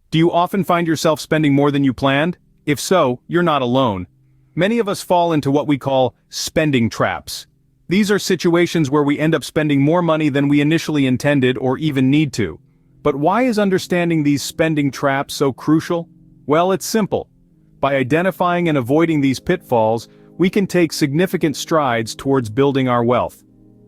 Do you often find yourself spending more than you planned? If so, you're not alone. Many of us fall into what we call spending traps. These are situations where we end up spending more money than we initially intended or even need to. But why is understanding these spending traps so crucial? Well, it's simple. By identifying and avoiding these pitfalls, we can take significant strides towards building our wealth.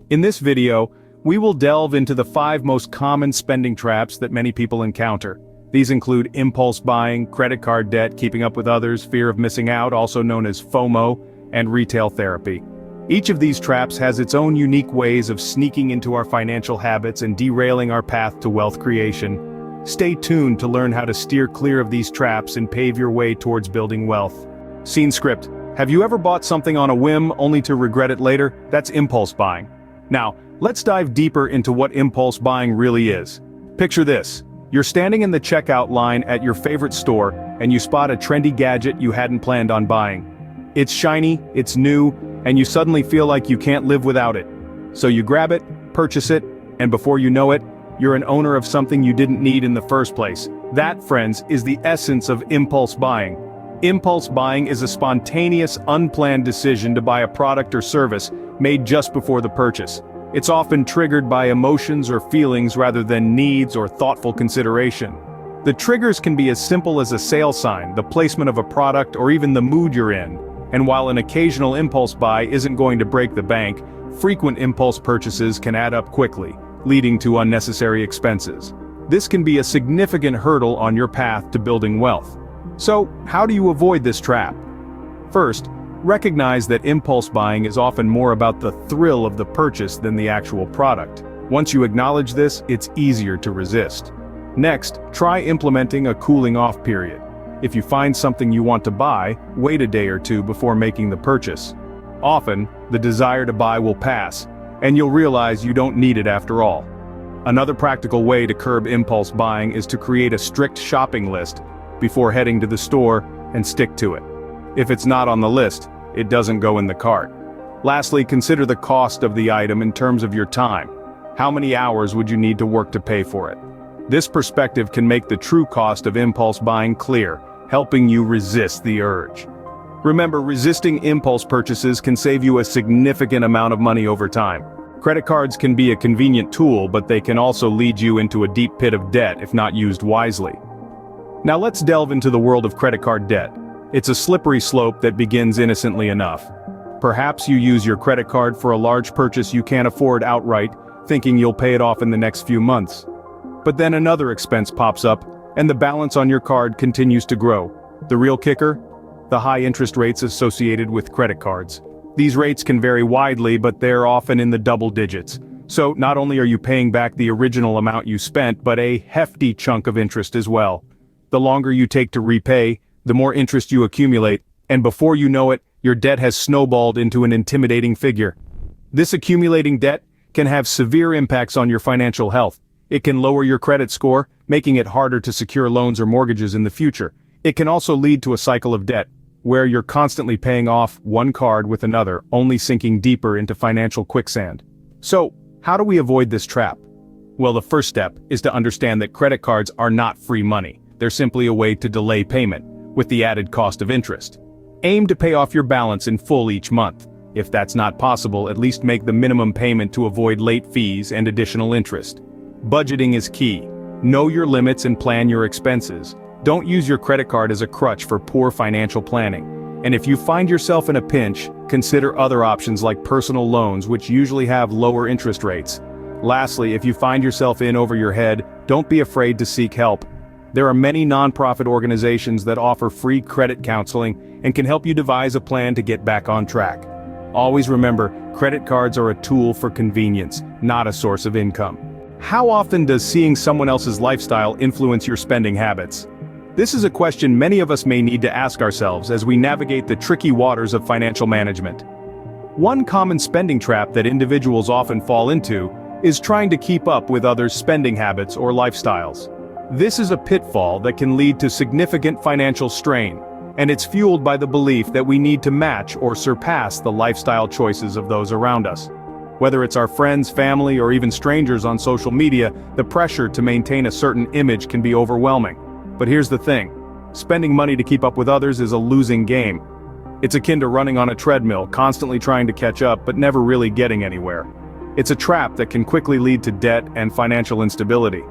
In this video, we will delve into the 5 most common spending traps that many people encounter. These include impulse buying, credit card debt, keeping up with others, fear of missing out, also known as FOMO, and retail therapy. Each of these traps has its own unique ways of sneaking into our financial habits and derailing our path to wealth creation. Stay tuned to learn how to steer clear of these traps and pave your way towards building wealth. Scene script. Have you ever bought something on a whim only to regret it later? That's impulse buying. Now, let's dive deeper into what impulse buying really is. Picture this. You're standing in the checkout line at your favorite store, and you spot a trendy gadget you hadn't planned on buying. It's shiny, it's new, and you suddenly feel like you can't live without it. So you grab it, purchase it, and before you know it, you're an owner of something you didn't need in the first place. That, friends, is the essence of impulse buying. Impulse buying is a spontaneous, unplanned decision to buy a product or service made just before the purchase. It's often triggered by emotions or feelings rather than needs or thoughtful consideration. The triggers can be as simple as a sale sign, the placement of a product, or even the mood you're in. And while an occasional impulse buy isn't going to break the bank, frequent impulse purchases can add up quickly, leading to unnecessary expenses. This can be a significant hurdle on your path to building wealth. So, how do you avoid this trap? First, recognize that impulse buying is often more about the thrill of the purchase than the actual product. Once you acknowledge this, it's easier to resist. Next, try implementing a cooling off period. If you find something you want to buy, wait a day or two before making the purchase. Often, the desire to buy will pass, and you'll realize you don't need it after all. Another practical way to curb impulse buying is to create a strict shopping list before heading to the store and stick to it. If it's not on the list, it doesn't go in the cart. Lastly, consider the cost of the item in terms of your time. How many hours would you need to work to pay for it? This perspective can make the true cost of impulse buying clear, helping you resist the urge. Remember, resisting impulse purchases can save you a significant amount of money over time. Credit cards can be a convenient tool, but they can also lead you into a deep pit of debt if not used wisely. Now let's delve into the world of credit card debt. It's a slippery slope that begins innocently enough. Perhaps you use your credit card for a large purchase you can't afford outright, thinking you'll pay it off in the next few months. But then another expense pops up, and the balance on your card continues to grow. The real kicker? The high interest rates associated with credit cards. These rates can vary widely, but they're often in the double digits. So not only are you paying back the original amount you spent, but a hefty chunk of interest as well. The longer you take to repay, the more interest you accumulate, and before you know it, your debt has snowballed into an intimidating figure. This accumulating debt can have severe impacts on your financial health. It can lower your credit score, making it harder to secure loans or mortgages in the future. It can also lead to a cycle of debt, where you're constantly paying off one card with another, only sinking deeper into financial quicksand. So, how do we avoid this trap? Well, the first step is to understand that credit cards are not free money. They're simply a way to delay payment, with the added cost of interest. Aim to pay off your balance in full each month. If that's not possible, at least make the minimum payment to avoid late fees and additional interest. Budgeting is key. Know your limits and plan your expenses. Don't use your credit card as a crutch for poor financial planning. And if you find yourself in a pinch, consider other options like personal loans, which usually have lower interest rates. Lastly, if you find yourself in over your head, don't be afraid to seek help. There are many nonprofit organizations that offer free credit counseling and can help you devise a plan to get back on track. Always remember, credit cards are a tool for convenience, not a source of income. How often does seeing someone else's lifestyle influence your spending habits? This is a question many of us may need to ask ourselves as we navigate the tricky waters of financial management. One common spending trap that individuals often fall into is trying to keep up with others' spending habits or lifestyles. This is a pitfall that can lead to significant financial strain, and it's fueled by the belief that we need to match or surpass the lifestyle choices of those around us. Whether it's our friends, family, or even strangers on social media, the pressure to maintain a certain image can be overwhelming. But here's the thing. Spending money to keep up with others is a losing game. It's akin to running on a treadmill, constantly trying to catch up but never really getting anywhere. It's a trap that can quickly lead to debt and financial instability.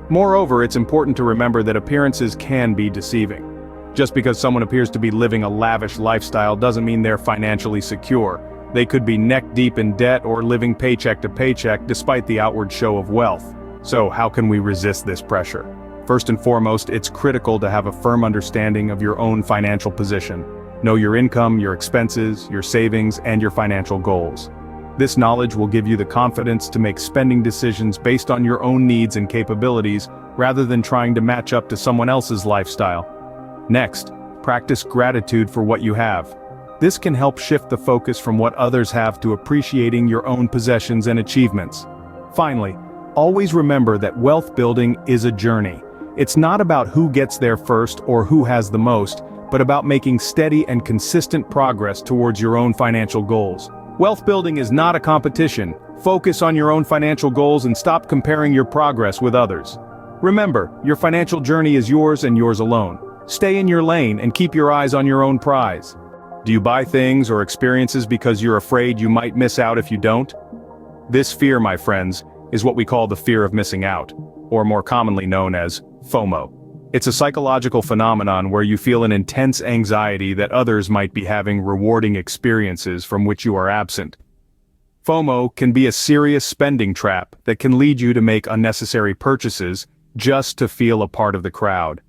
Moreover, it's important to remember that appearances can be deceiving. Just because someone appears to be living a lavish lifestyle doesn't mean they're financially secure. They could be neck-deep in debt or living paycheck to paycheck despite the outward show of wealth. So how can we resist this pressure? First and foremost, it's critical to have a firm understanding of your own financial position. Know your income, your expenses, your savings, and your financial goals. This knowledge will give you the confidence to make spending decisions based on your own needs and capabilities, rather than trying to match up to someone else's lifestyle. Next, practice gratitude for what you have. This can help shift the focus from what others have to appreciating your own possessions and achievements. Finally, always remember that wealth building is a journey. It's not about who gets there first or who has the most, but about making steady and consistent progress towards your own financial goals. Wealth building is not a competition. Focus on your own financial goals and stop comparing your progress with others. Remember, your financial journey is yours and yours alone. Stay in your lane and keep your eyes on your own prize. Do you buy things or experiences because you're afraid you might miss out if you don't? This fear, my friends, is what we call the fear of missing out, or more commonly known as FOMO. It's a psychological phenomenon where you feel an intense anxiety that others might be having rewarding experiences from which you are absent. FOMO can be a serious spending trap that can lead you to make unnecessary purchases just to feel a part of the crowd.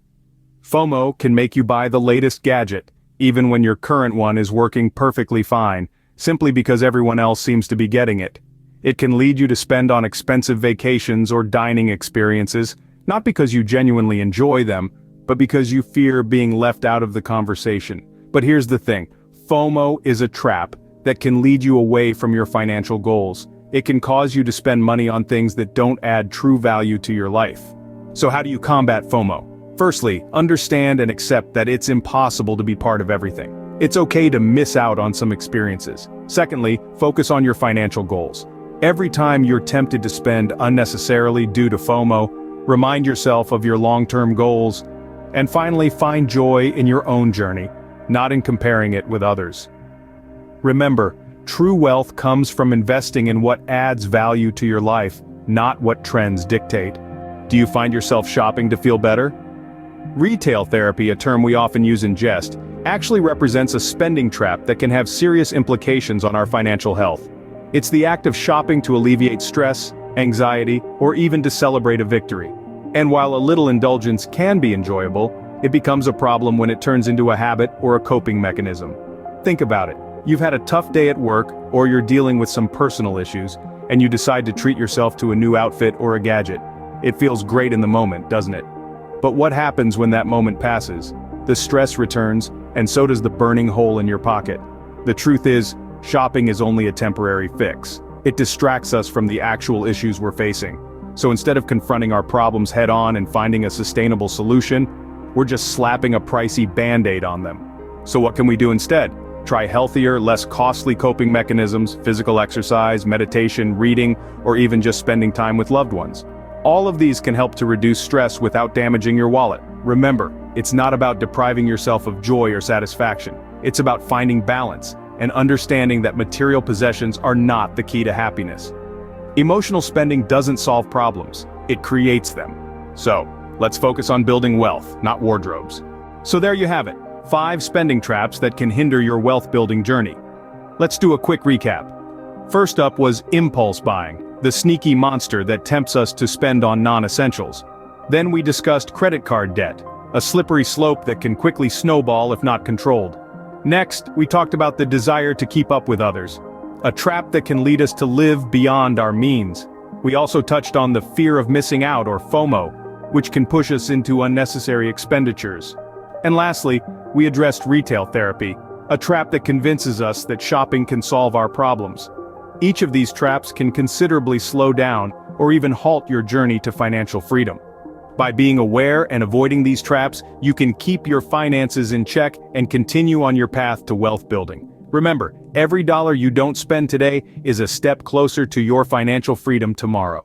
FOMO can make you buy the latest gadget, even when your current one is working perfectly fine, simply because everyone else seems to be getting it. It can lead you to spend on expensive vacations or dining experiences, not because you genuinely enjoy them, but because you fear being left out of the conversation. But here's the thing, FOMO is a trap that can lead you away from your financial goals. It can cause you to spend money on things that don't add true value to your life. So how do you combat FOMO? Firstly, understand and accept that it's impossible to be part of everything. It's okay to miss out on some experiences. Secondly, focus on your financial goals. Every time you're tempted to spend unnecessarily due to FOMO, remind yourself of your long-term goals. And finally, find joy in your own journey, not in comparing it with others. Remember, true wealth comes from investing in what adds value to your life, not what trends dictate. Do you find yourself shopping to feel better? Retail therapy, a term we often use in jest, actually represents a spending trap that can have serious implications on our financial health. It's the act of shopping to alleviate stress, anxiety, or even to celebrate a victory. And while a little indulgence can be enjoyable, it becomes a problem when it turns into a habit or a coping mechanism. Think about it. You've had a tough day at work, or you're dealing with some personal issues, and you decide to treat yourself to a new outfit or a gadget. It feels great in the moment, doesn't it? But what happens when that moment passes? The stress returns, and so does the burning hole in your pocket. The truth is, shopping is only a temporary fix. It distracts us from the actual issues we're facing. So instead of confronting our problems head-on and finding a sustainable solution, we're just slapping a pricey band-aid on them. So what can we do instead? Try healthier, less costly coping mechanisms, physical exercise, meditation, reading, or even just spending time with loved ones. All of these can help to reduce stress without damaging your wallet. Remember, it's not about depriving yourself of joy or satisfaction. It's about finding balance and understanding that material possessions are not the key to happiness. Emotional spending doesn't solve problems, it creates them. So, let's focus on building wealth, not wardrobes. So there you have it, 5 spending traps that can hinder your wealth-building journey. Let's do a quick recap. First up was impulse buying, the sneaky monster that tempts us to spend on non-essentials. Then we discussed credit card debt, a slippery slope that can quickly snowball if not controlled. Next, we talked about the desire to keep up with others, a trap that can lead us to live beyond our means. We also touched on the fear of missing out, or FOMO, which can push us into unnecessary expenditures. And lastly, we addressed retail therapy, a trap that convinces us that shopping can solve our problems. Each of these traps can considerably slow down or even halt your journey to financial freedom. By being aware and avoiding these traps, you can keep your finances in check and continue on your path to wealth building. Remember, every dollar you don't spend today is a step closer to your financial freedom tomorrow.